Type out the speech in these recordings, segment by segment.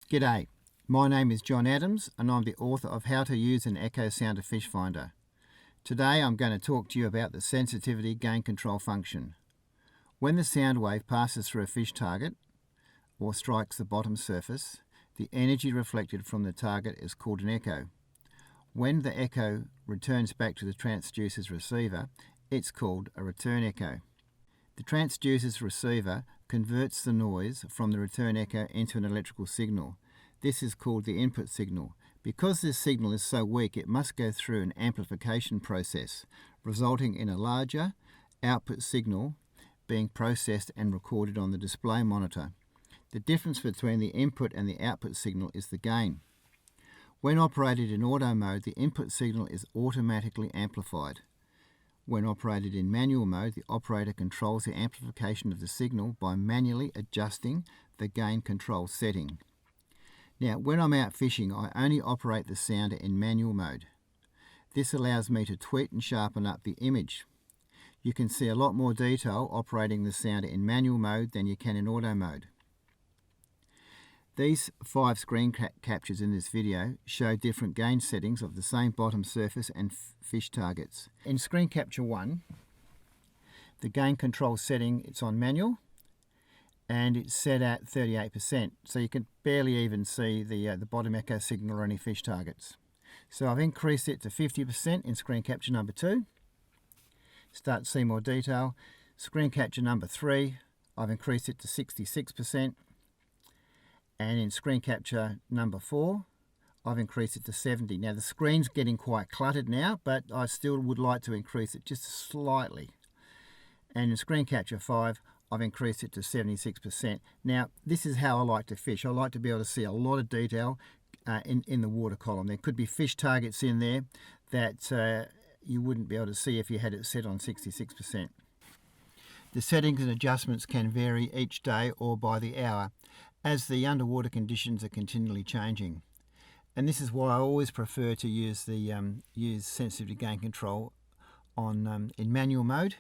G'day, my name is John Adams and I'm the author of How to Use an Echo Sounder Fish Finder. Today I'm going to talk to you about the sensitivity gain control function. When the sound wave passes through a fish target or strikes the bottom surface, the energy reflected from the target is called an echo. When the echo returns back to the transducer's receiver, it's called a return echo. The transducer's receiver converts the noise from the return echo into an electrical signal. This is called the input signal. Because this signal is so weak, it must go through an amplification process, resulting in a larger output signal being processed and recorded on the display monitor. The difference between the input and the output signal is the gain. When operated in auto mode, the input signal is automatically amplified. When operated in manual mode, the operator controls the amplification of the signal by manually adjusting the gain control setting. Now, when I'm out fishing, I only operate the sounder in manual mode. This allows me to tweak and sharpen up the image. You can see a lot more detail operating the sounder in manual mode than you can in auto mode. These 5 screen captures in this video show different gain settings of the same bottom surface and fish targets. In screen capture 1, the gain control setting, it's on manual and it's set at 38%, so you can barely even see the bottom echo signal or any fish targets. So I've increased it to 50% in screen capture number 2. Start to see more detail. Screen capture number 3, I've increased it to 66%. And in screen capture number 4, I've increased it to 70. Now the screen's getting quite cluttered now, but I still would like to increase it just slightly. And in screen capture 5, I've increased it to 76%. Now this is how I like to fish. I like to be able to see a lot of detail in the water column. There could be fish targets in there that you wouldn't be able to see if you had it set on 66%. The settings and adjustments can vary each day or by the hour, as the underwater conditions are continually changing. And this is why I always prefer to use the sensitivity gain control on in manual mode.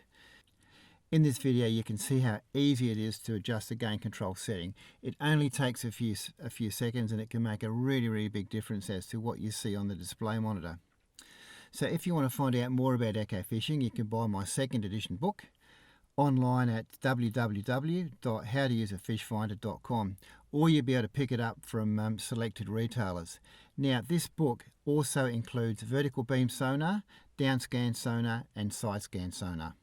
In this video you can see how easy it is to adjust the gain control setting. It only takes a few seconds and it can make a really big difference as to what you see on the display monitor. So if you want to find out more about echo fishing, you can buy my 2nd edition book online at www.howtouseafishfinder.com, or you'll be able to pick it up from selected retailers. Now this book also includes vertical beam sonar, down scan sonar and side scan sonar.